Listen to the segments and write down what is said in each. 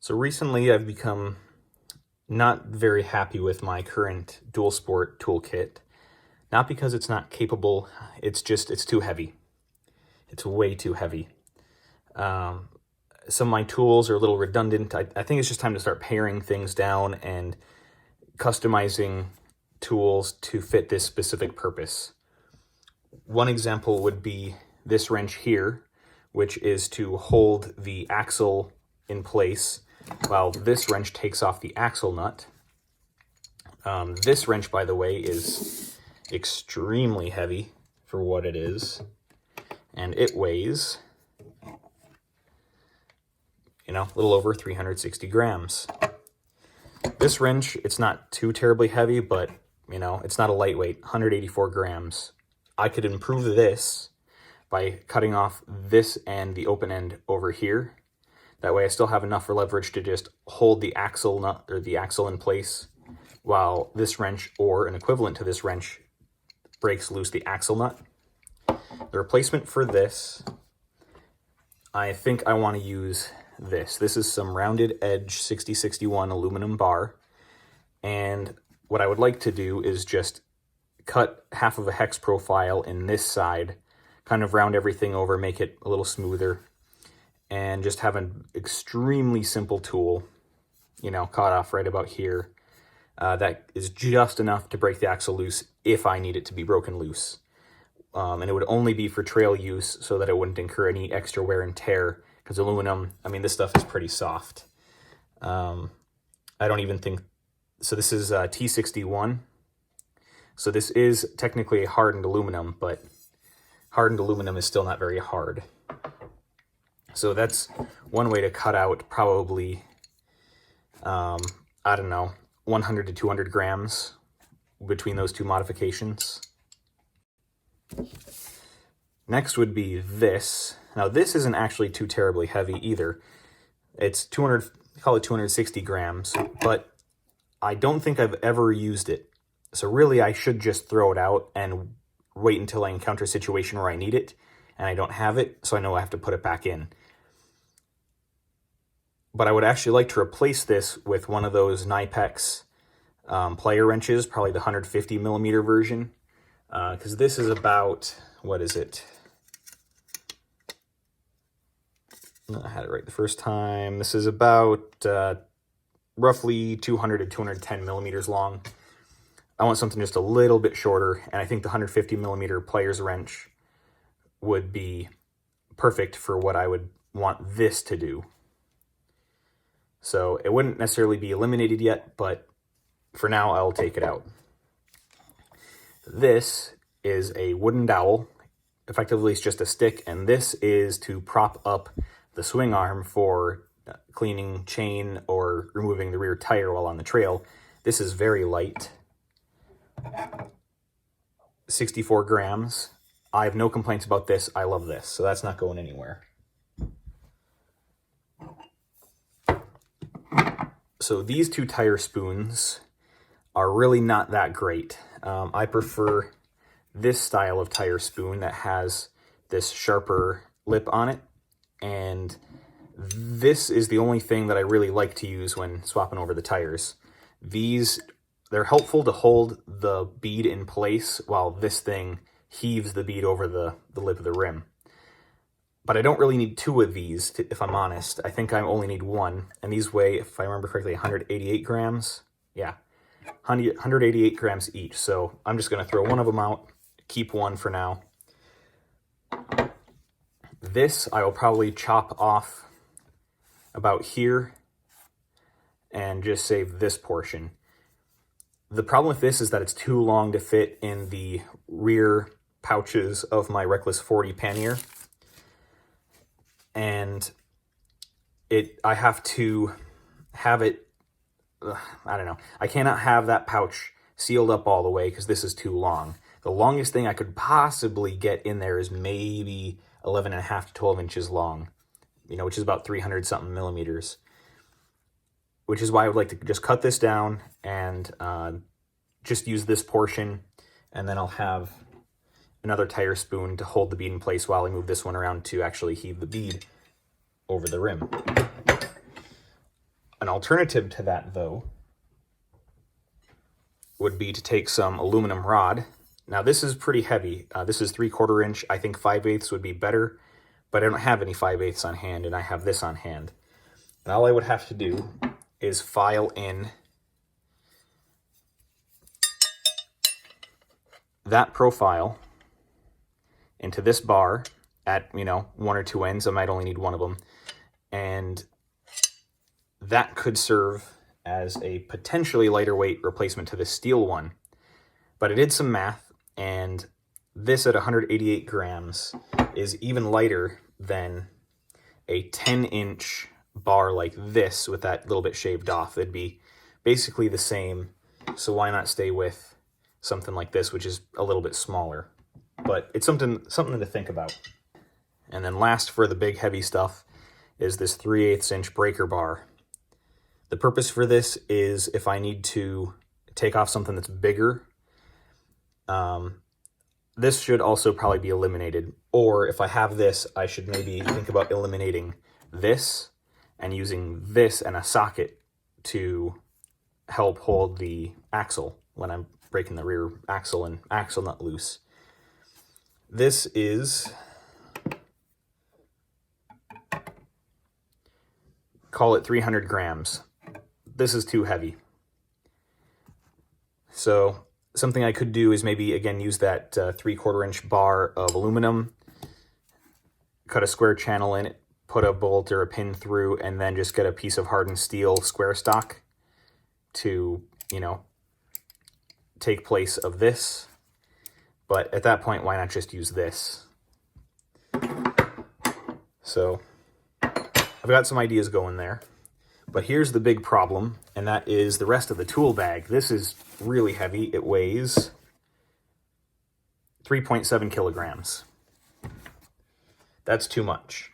So recently I've become not very happy with my current dual sport toolkit. Not because it's not capable, it's too heavy. It's way too heavy. Some of my tools are a little redundant. I think it's just time to start paring things down and customizing tools to fit this specific purpose. One example would be this wrench here, which is to hold the axle in place while this wrench takes off the axle nut. This wrench, by the way, is extremely heavy for what it is, and it weighs, a little over 360 grams. This wrench, it's not too terribly heavy, but, it's not a lightweight, 184 grams. I could improve this by cutting off this and the open end over here. That way I still have enough for leverage to just hold the axle nut or the axle in place while this wrench or an equivalent to this wrench breaks loose the axle nut. The replacement for this, I think I want to use this. This is some rounded edge 6061 aluminum bar. And what I would like to do is just cut half of a hex profile in this side, kind of round everything over, make it a little smoother, and just have an extremely simple tool, cut off right about here. That is just enough to break the axle loose if I need it to be broken loose. And it would only be for trail use so that it wouldn't incur any extra wear and tear, because aluminum, this stuff is pretty soft. I don't even think, so this is T61. So this is technically hardened aluminum, but hardened aluminum is still not very hard. So that's one way to cut out probably, 100 to 200 grams between those two modifications. Next would be this. Now this isn't actually too terribly heavy either. It's 260 grams, but I don't think I've ever used it. So really I should just throw it out and wait until I encounter a situation where I need it and I don't have it, so I know I have to put it back in. But I would actually like to replace this with one of those Knipex player wrenches, probably the 150 millimeter version, because this is about, what is it? I had it right the first time. This is about roughly 200 to 210 millimeters long. I want something just a little bit shorter, and I think the 150 millimeter player's wrench would be perfect for what I would want this to do. So it wouldn't necessarily be eliminated yet, but for now I'll take it out. This is a wooden dowel. Effectively it's just a stick, and this is to prop up the swing arm for cleaning chain or removing the rear tire while on the trail. This is very light. 64 grams. I have no complaints about this. I love this, so that's not going anywhere. So these two tire spoons are really not that great. I prefer this style of tire spoon that has this sharper lip on it, and this is the only thing that I really like to use when swapping over the tires. They're helpful to hold the bead in place while this thing heaves the bead over the lip of the rim. But I don't really need two of these, if I'm honest. I think I only need one. And these weigh, if I remember correctly, 188 grams. Yeah, 188 grams each. So I'm just going to throw one of them out, keep one for now. This I will probably chop off about here and just save this portion. The problem with this is that it's too long to fit in the rear pouches of my Reckless 40 pannier. And I have to have it, I cannot have that pouch sealed up all the way because this is too long. The longest thing I could possibly get in there is maybe 11.5 to 12 inches long, which is about 300 something millimeters. Which is why I would like to just cut this down and just use this portion, and then I'll have another tire spoon to hold the bead in place while I move this one around to actually heave the bead over the rim. An alternative to that, though, would be to take some aluminum rod. Now, this is pretty heavy. This is 3/4 inch. I think 5/8 would be better, but I don't have any 5/8 on hand, and I have this on hand. And all I would have to do is file in that profile into this bar at, you know, 1 or 2 ends. I might only need one of them. And that could serve as a potentially lighter weight replacement to the steel one. But I did some math, and this at 188 grams is even lighter than a 10-inch bar like this with that little bit shaved off. It'd be basically the same, so why not stay with something like this, which is a little bit smaller? But it's something to think about. And then last, for the big heavy stuff, is this 3/8 inch breaker bar. The purpose for this is if I need to take off something that's bigger. This should also probably be eliminated. Or if I have this, I should maybe think about eliminating this and using this and a socket to help hold the axle when I'm breaking the rear axle and axle nut loose. This is, call it 300 grams. This is too heavy. So something I could do is maybe, again, use that 3/4 inch bar of aluminum, cut a square channel in it, put a bolt or a pin through, and then just get a piece of hardened steel square stock to, you know, take place of this. But at that point, why not just use this? So I've got some ideas going there. But here's the big problem, and that is the rest of the tool bag. This is really heavy. It weighs 3.7 kilograms. That's too much.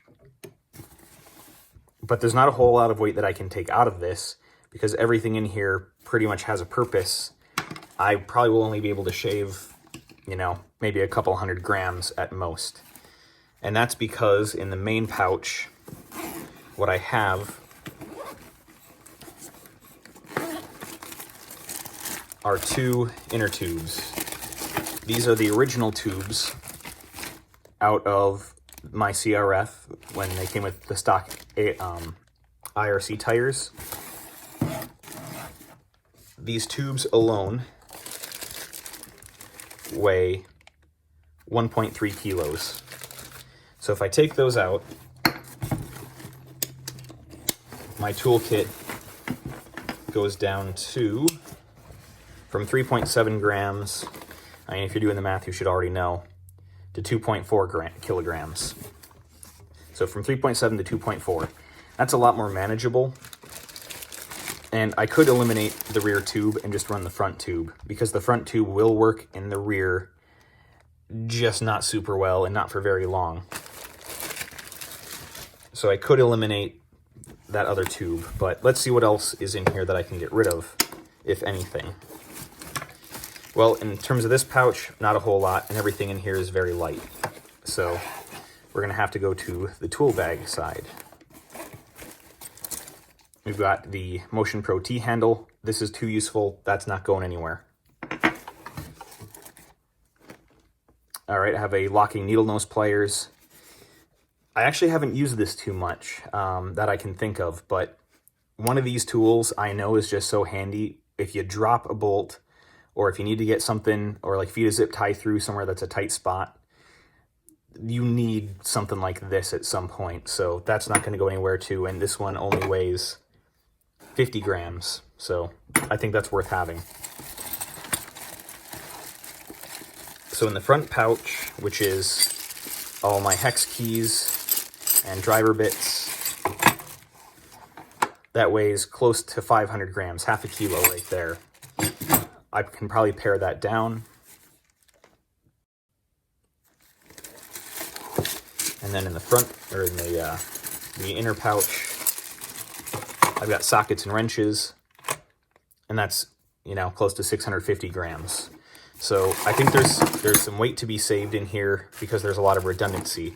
But there's not a whole lot of weight that I can take out of this because everything in here pretty much has a purpose. I probably will only be able to shave, you know, maybe a couple 100 grams at most. And that's because in the main pouch, what I have are 2 inner tubes. These are the original tubes out of my CRF when they came with the stock IRC tires. These tubes alone weigh 1.3 kilos. So if I take those out, my toolkit goes down to, from 3.7 grams, I mean, if you're doing the math, you should already know, to 2.4 kilograms. So from 3.7 to 2.4. That's a lot more manageable. And I could eliminate the rear tube and just run the front tube, because the front tube will work in the rear, just not super well and not for very long. So I could eliminate that other tube, but let's see what else is in here that I can get rid of, if anything. Well, in terms of this pouch, not a whole lot, and everything in here is very light. So we're gonna have to go to the tool bag side. We've got the Motion Pro T-handle. This is too useful. That's not going anywhere. All right, I have a locking needle nose pliers. I actually haven't used this too much that I can think of, but one of these tools I know is just so handy. If you drop a bolt, or if you need to get something, or like feed a zip tie through somewhere that's a tight spot, you need something like this at some point. So that's not gonna go anywhere too, and this one only weighs 50 grams. So I think that's worth having. So in the front pouch, which is all my hex keys and driver bits, that weighs close to 500 grams, half a kilo right there. I can probably pare that down. And then in the front, or in the inner pouch, I've got sockets and wrenches, and that's, you know, close to 650 grams. So I think there's some weight to be saved in here because there's a lot of redundancy.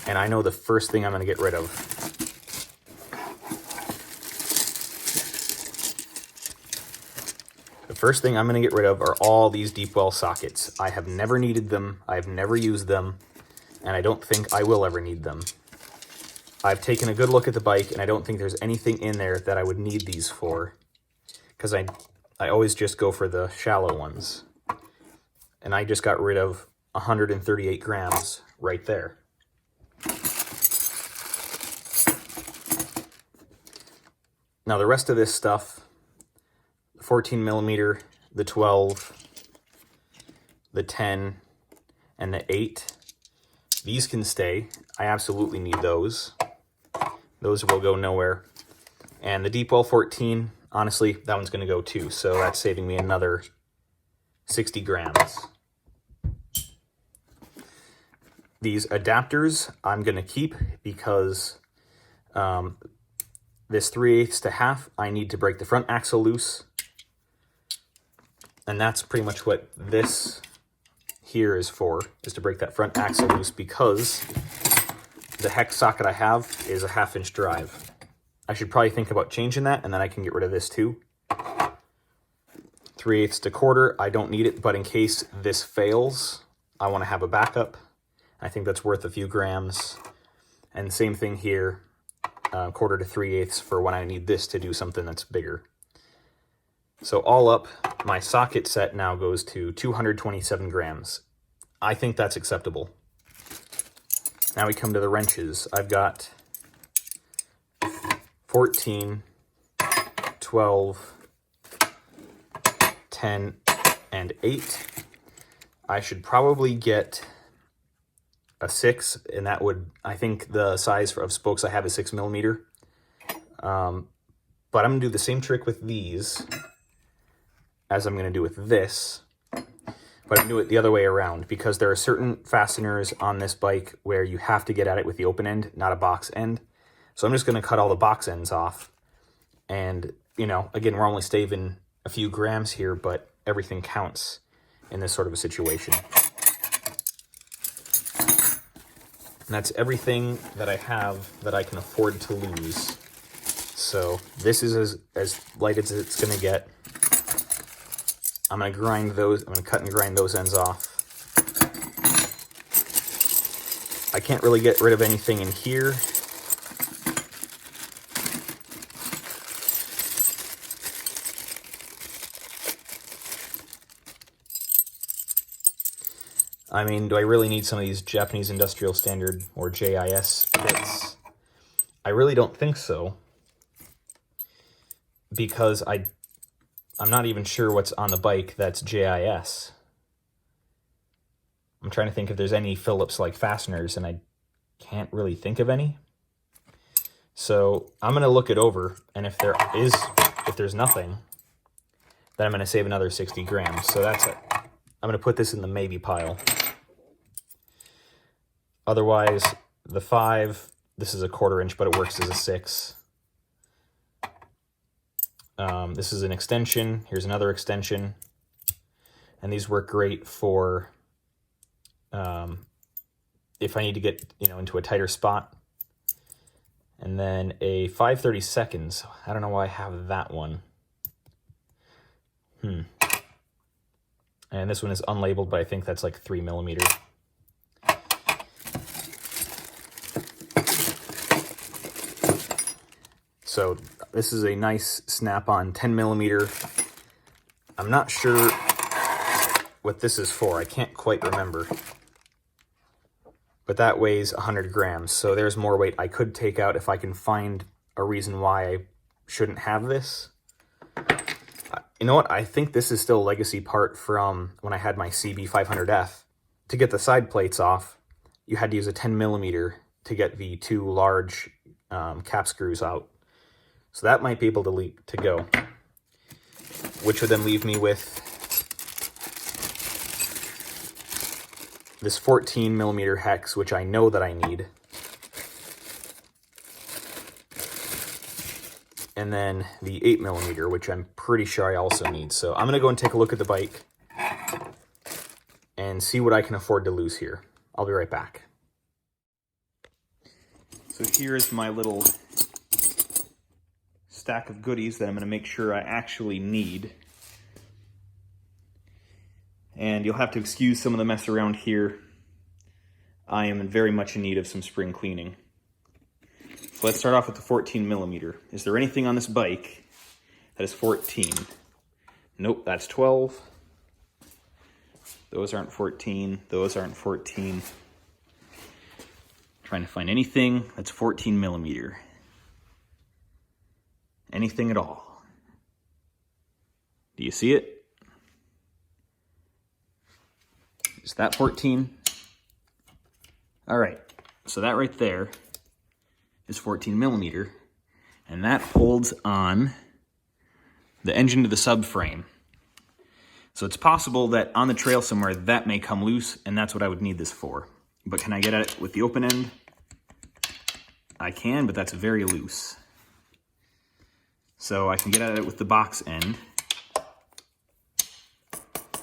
And I know the first thing I'm going to get rid of first thing I'm going to get rid of are all these deep well sockets. I have never needed them, I've never used them, and I don't think I will ever need them. I've taken a good look at the bike, and I don't think there's anything in there that I would need these for, because I always just go for the shallow ones. And I just got rid of 138 grams right there. Now the rest of this stuff, the 14 millimeter, the 12, the 10, and the 8, these can stay. I absolutely need those. Those will go nowhere. And the deep well 14, honestly, that one's going to go too. So that's saving me another 60 grams. These adapters I'm going to keep because this 3/8 to half, I need to break the front axle loose. And that's pretty much what this here is for, is to break that front axle loose, because the hex socket I have is a 1/2-inch drive. I should probably think about changing that, and then I can get rid of this too. 3/8 to 1/4, I don't need it, but in case this fails, I want to have a backup. I think that's worth a few grams. And same thing here, 1/4 to 3/8 for when I need this to do something that's bigger. So all up, my socket set now goes to 227 grams. I think that's acceptable. Now we come to the wrenches. I've got 14, 12, 10, and 8. I should probably get a 6, and that would, I think the size of spokes I have is 6 millimeter. But I'm going to do the same trick with these as I'm going to do with this, but I'm going to do it the other way around, because there are certain fasteners on this bike where you have to get at it with the open end, not a box end. So I'm just going to cut all the box ends off. And, you know, again, we're only saving a few grams here, but everything counts in this sort of a situation. And that's everything that I have that I can afford to lose. So this is as light as it's going to get. I'm going to grind those, I'm going to cut and grind those ends off. I can't really get rid of anything in here. I mean, do I really need some of these Japanese Industrial Standard or JIS bits? I really don't think so, because I'm not even sure what's on the bike that's JIS. I'm trying to think if there's any Phillips-like fasteners, and I can't really think of any. So I'm going to look it over, and if there's nothing, then I'm going to save another 60 grams. So that's it. I'm going to put this in the maybe pile. Otherwise, the 5, this is a 1/4 inch, but it works as a 6. This is an extension. Here's another extension. And these work great for if I need to get, you know, into a tighter spot. And then a 5/32. I don't know why I have that one. And this one is unlabeled, but I think that's like 3 millimeter. So this is a nice snap-on 10 millimeter. I'm not sure what this is for. I can't quite remember. But that weighs 100 grams. So there's more weight I could take out if I can find a reason why I shouldn't have this. You know what? I think this is still a legacy part from when I had my CB500F. To get the side plates off, you had to use a 10 millimeter to get the 2 large cap screws out. So that might be able to go, which would then leave me with this 14 millimeter hex, which I know that I need. And then the 8 millimeter, which I'm pretty sure I also need. So I'm going to go and take a look at the bike and see what I can afford to lose here. I'll be right back. So here's my little stack of goodies that I'm going to make sure I actually need. And you'll have to excuse some of the mess around here. I am very much in need of some spring cleaning. So let's start off with the 14 millimeter. Is there anything on this bike that is 14? Nope, that's 12. Those aren't 14. Those aren't 14. Trying to find anything that's 14 millimeter. Anything at all. Do you see it? Is that 14? All right, so that right there is 14 millimeter, and that holds on the engine to the subframe. So it's possible that on the trail somewhere that may come loose, and that's what I would need this for. But can I get at it with the open end? I can, but that's very loose. So I can get at it with the box end.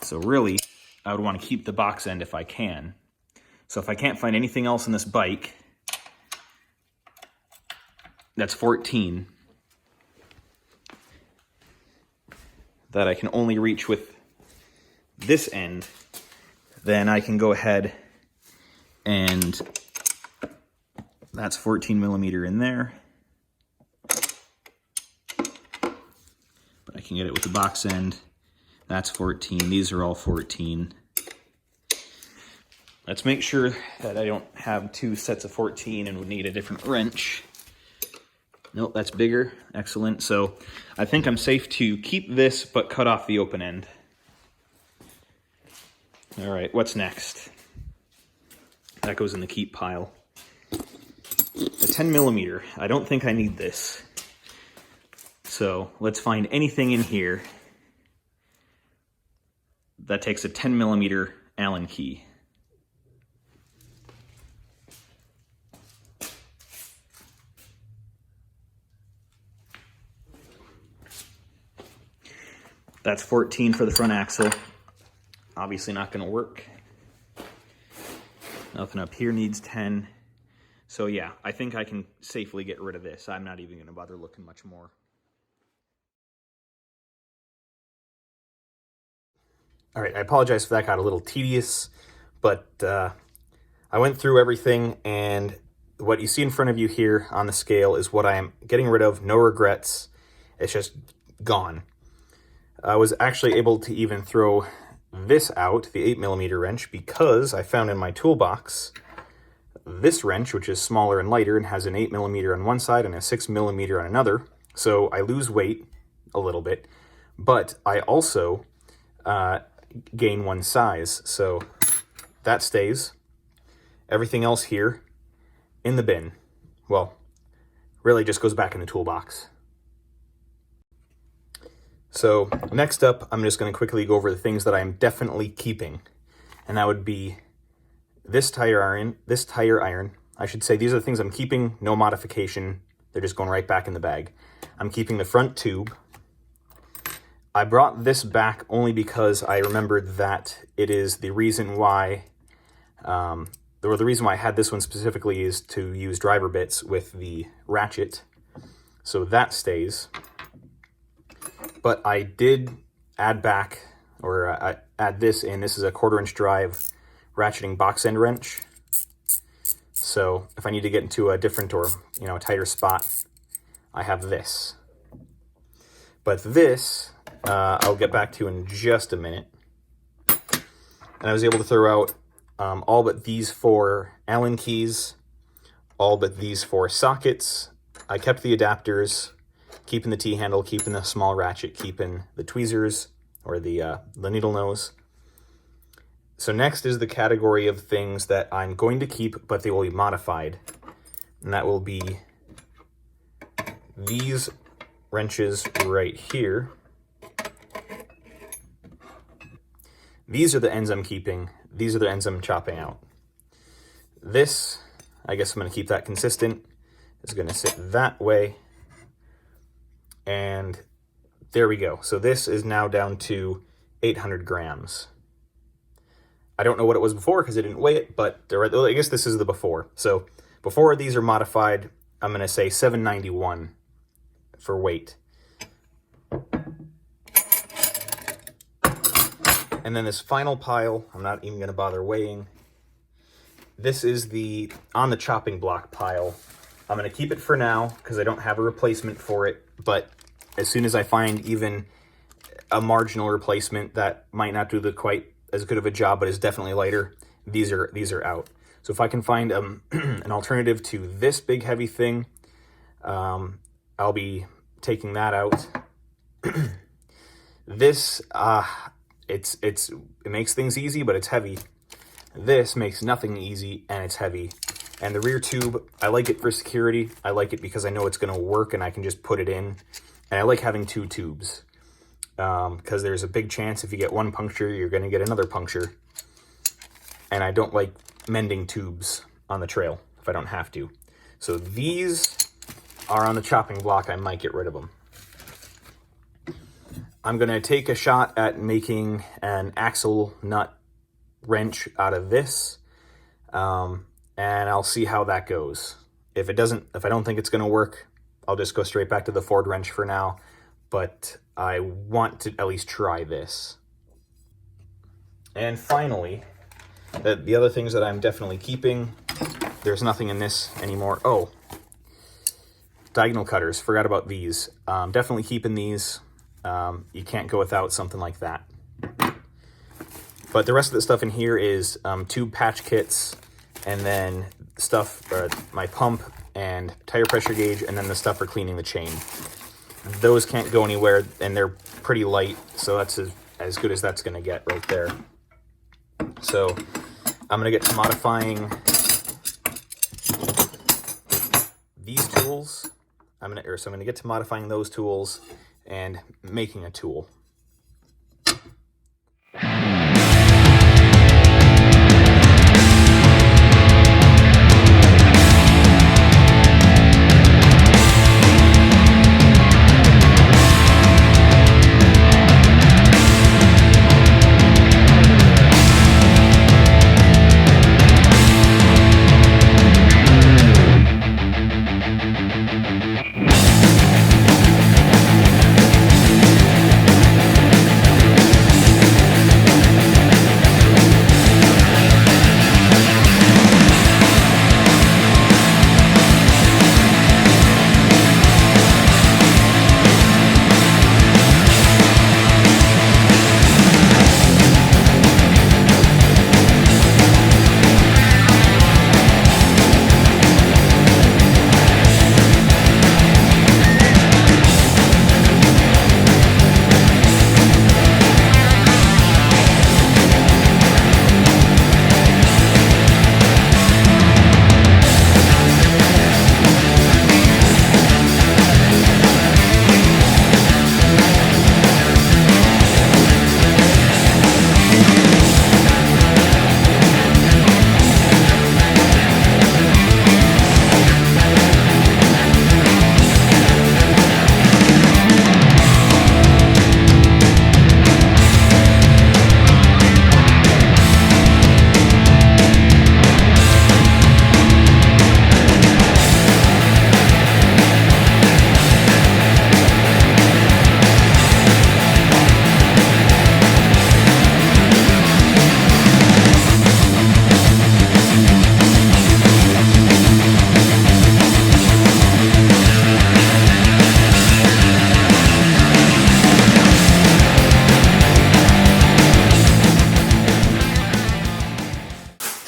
So really, I would want to keep the box end if I can. So if I can't find anything else in this bike that's 14, that I can only reach with this end, then I can go ahead and that's 14 millimeter in there. But I can get it with the box end. That's 14. These are all 14. Let's make sure that I don't have two sets of 14 and would need a different wrench. Nope, that's bigger. Excellent. So I think I'm safe to keep this, but cut off the open end. All right, what's next? That goes in the keep pile. The 10 millimeter. I don't think I need this. So let's find anything in here that takes a 10 millimeter Allen key. That's 14 for the front axle. Obviously not going to work. Nothing up here needs 10. So yeah, I think I can safely get rid of this. I'm not even going to bother looking much more. All right, I apologize if that got a little tedious, but I went through everything, and what you see in front of you here on the scale is what I am getting rid of. No regrets. It's just gone. I was actually able to even throw this out, the 8 millimeter wrench, because I found in my toolbox this wrench, which is smaller and lighter and has an 8 millimeter on one side and a 6 millimeter on another. So I lose weight a little bit, but I also gain one size. So that stays. Everything else here in the bin, well, really just goes back in the toolbox. So next up, I'm just going to quickly go over the things that I'm definitely keeping. And that would be this tire iron. I should say these are the things I'm keeping, no modification. They're just going right back in the bag. I'm keeping the front tube. I brought this back only because I remembered that it is the reason why, the reason why I had this one specifically is to use driver bits with the ratchet. So that stays. But I did add back, or add this in. This is a 1/4 inch drive ratcheting box end wrench. So if I need to get into a different or, a tighter spot, I have this. But this, I'll get back to in just a minute. And I was able to throw out all but these 4 Allen keys, all but these 4 sockets. I kept the adapters, keeping the T-handle, keeping the small ratchet, keeping the tweezers, or the needle nose. So next is the category of things that I'm going to keep, but they will be modified. And that will be these wrenches right here. These are the ends I'm keeping. These are the ends I'm chopping out. This, I guess I'm going to keep that consistent, is going to sit that way. And there we go. So this is now down to 800 grams. I don't know what it was before because I didn't weigh it, but I guess this is the before. So before these are modified, I'm going to say 791 for weight. And then this final pile, I'm not even going to bother weighing. This is the on the chopping block pile. I'm going to keep it for now because I don't have a replacement for it. But as soon as I find even a marginal replacement that might not do quite as good of a job, but is definitely lighter, these are out. So if I can find an alternative to this big heavy thing, I'll be taking that out. This it makes things easy, but it's heavy. This makes nothing easy, and it's heavy. And the rear tube, I like it for security. I like it because I know it's going to work and I can just put it in. And I like having 2 tubes because there's a big chance if you get one puncture, you're going to get another puncture. And I don't like mending tubes on the trail if I don't have to. So these are on the chopping block. I might get rid of them. I'm going to take a shot at making an axle nut wrench out of this, and I'll see how that goes. If I don't think it's going to work, I'll just go straight back to the Ford wrench for now, but I want to at least try this. And finally, the other things that I'm definitely keeping, there's nothing in this anymore. Oh, diagonal cutters, forgot about these. Definitely keeping these. You can't go without something like that. But the rest of the stuff in here is tube patch kits, and then stuff, my pump and tire pressure gauge, and then the stuff for cleaning the chain. Those can't go anywhere, and they're pretty light, so that's as good as that's going to get right there. So I'm going to get to modifying these tools. So I'm going to get to modifying those tools and making a tool.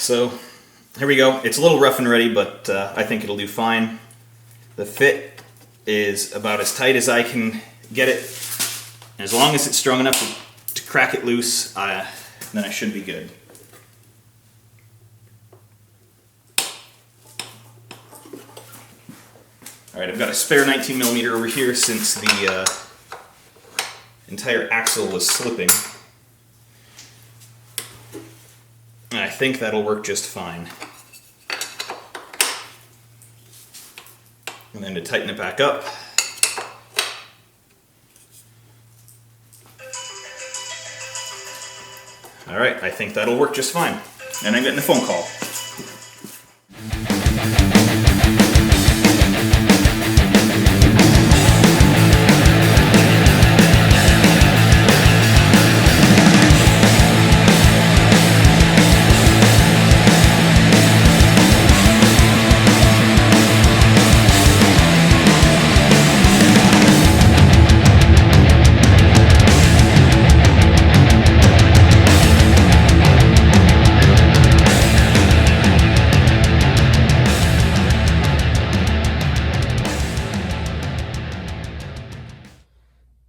So here we go. It's a little rough and ready, but I think it'll do fine. The fit is about as tight as I can get it. And as long as it's strong enough to crack it loose, then I should be good. Alright, I've got a spare 19mm over here since the entire axle was slipping. And I think that'll work just fine. And then to tighten it back up, alright, I think that'll work just fine. And I'm getting a phone call.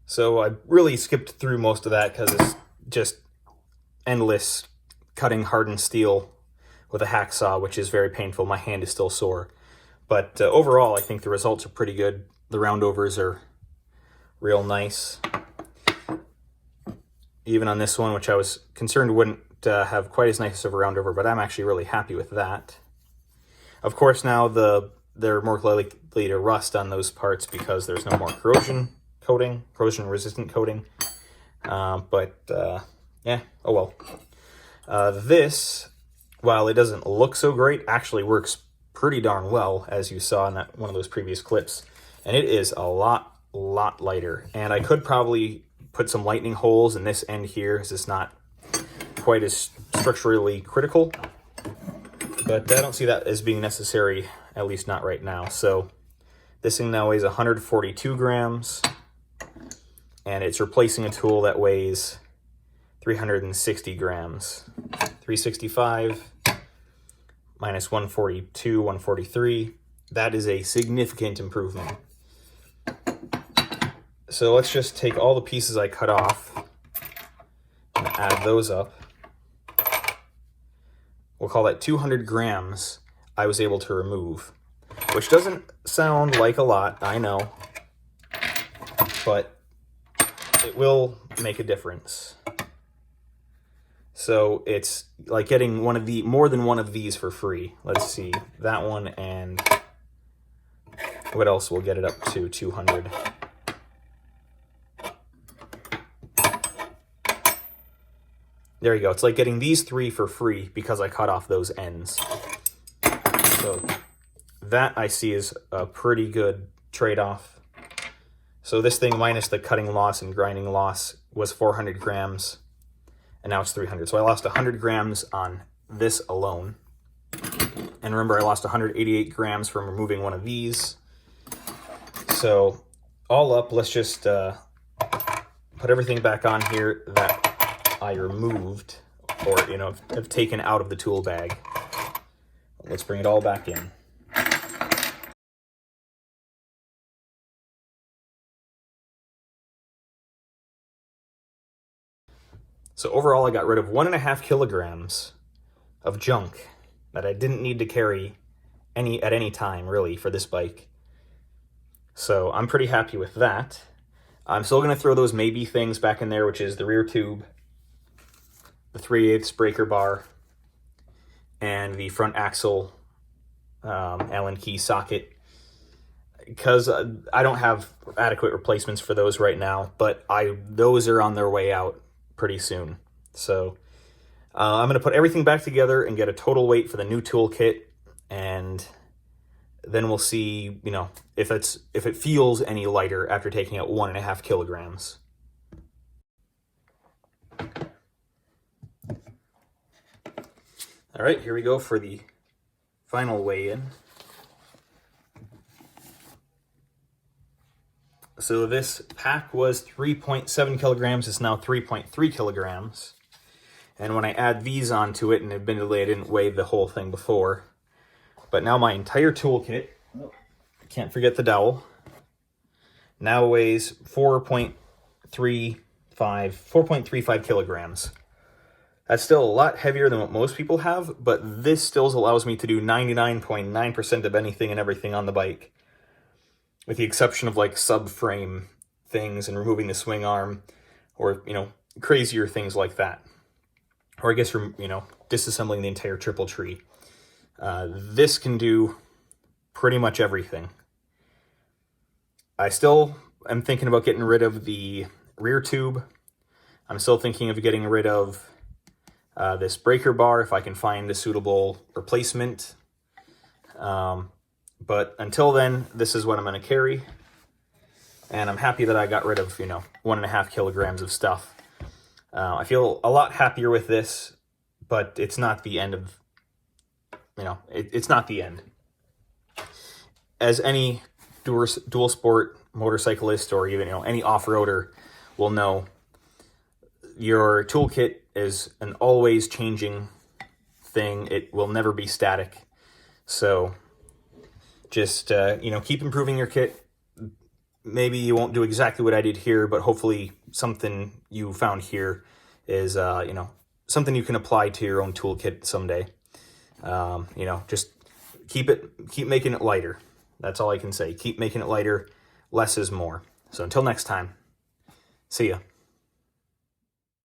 So I really skipped through most of that because it's just endless cutting hardened steel with a hacksaw, which is very painful. My hand is still sore. But overall, I think the results are pretty good. The roundovers are real nice. Even on this one, which I was concerned wouldn't have quite as nice of a roundover, but I'm actually really happy with that. Of course, now they're more likely to rust on those parts because there's no more corrosion resistant coating. Yeah, oh well. This, while it doesn't look so great, actually works pretty darn well, as you saw in that one of those previous clips. And it is a lot lighter. And I could probably put some lightning holes in this end here, as it's not quite as structurally critical. But I don't see that as being necessary, at least not right now. So this thing now weighs 142 grams. And it's replacing a tool that weighs 360 grams. 365 minus 142, 143. That is a significant improvement. So let's just take all the pieces I cut off and add those up. We'll call that 200 grams I was able to remove, which doesn't sound like a lot, I know, but it will make a difference. So it's like getting more than one of these for free. Let's see, that one, and what else will get it up to 200? There you go. It's like getting these 3 for free because I cut off those ends. So that I see is a pretty good trade-off. So this thing minus the cutting loss and grinding loss was 400 grams, and now it's 300. So I lost 100 grams on this alone. And remember, I lost 188 grams from removing one of these. So all up, let's just put everything back on here that I removed, or have taken out of the tool bag. Let's bring it all back in. So overall, I got rid of 1.5 kilograms of junk that I didn't need to carry at any time, really, for this bike. So I'm pretty happy with that. I'm still going to throw those maybe things back in there, which is the rear tube, the 3/8 breaker bar, and the front axle Allen key socket, because I don't have adequate replacements for those right now, but those are on their way out pretty soon. So I'm going to put everything back together and get a total weight for the new toolkit, and then we'll see, if it feels any lighter after taking out 1.5 kilograms. All right, here we go for the final weigh-in. So this pack was 3.7 kilograms. It's now 3.3 kilograms. And when I add these onto it, and admittedly I didn't weigh the whole thing before, but now my entire toolkit, can't forget the dowel, now weighs 4.35 kilograms. That's still a lot heavier than what most people have, but this still allows me to do 99.9% of anything and everything on the bike, with the exception of like subframe things and removing the swing arm, or, crazier things like that. Or I guess, disassembling the entire triple tree. This can do pretty much everything. I still am thinking about getting rid of the rear tube. I'm still thinking of getting rid of this breaker bar if I can find a suitable replacement. But until then, this is what I'm going to carry. And I'm happy that I got rid of, 1.5 kilograms of stuff. I feel a lot happier with this, but it's not the end of, it's not the end. As any dual sport motorcyclist, or even, any off-roader will know, your toolkit is an always changing thing. It will never be static. So just, keep improving your kit. maybe you won't do exactly what I did here, but hopefully something you found here is, you know, something you can apply to your own toolkit someday. You know, just keep making it lighter. That's all I can say. Keep making it lighter. Less is more. So until next time, see ya.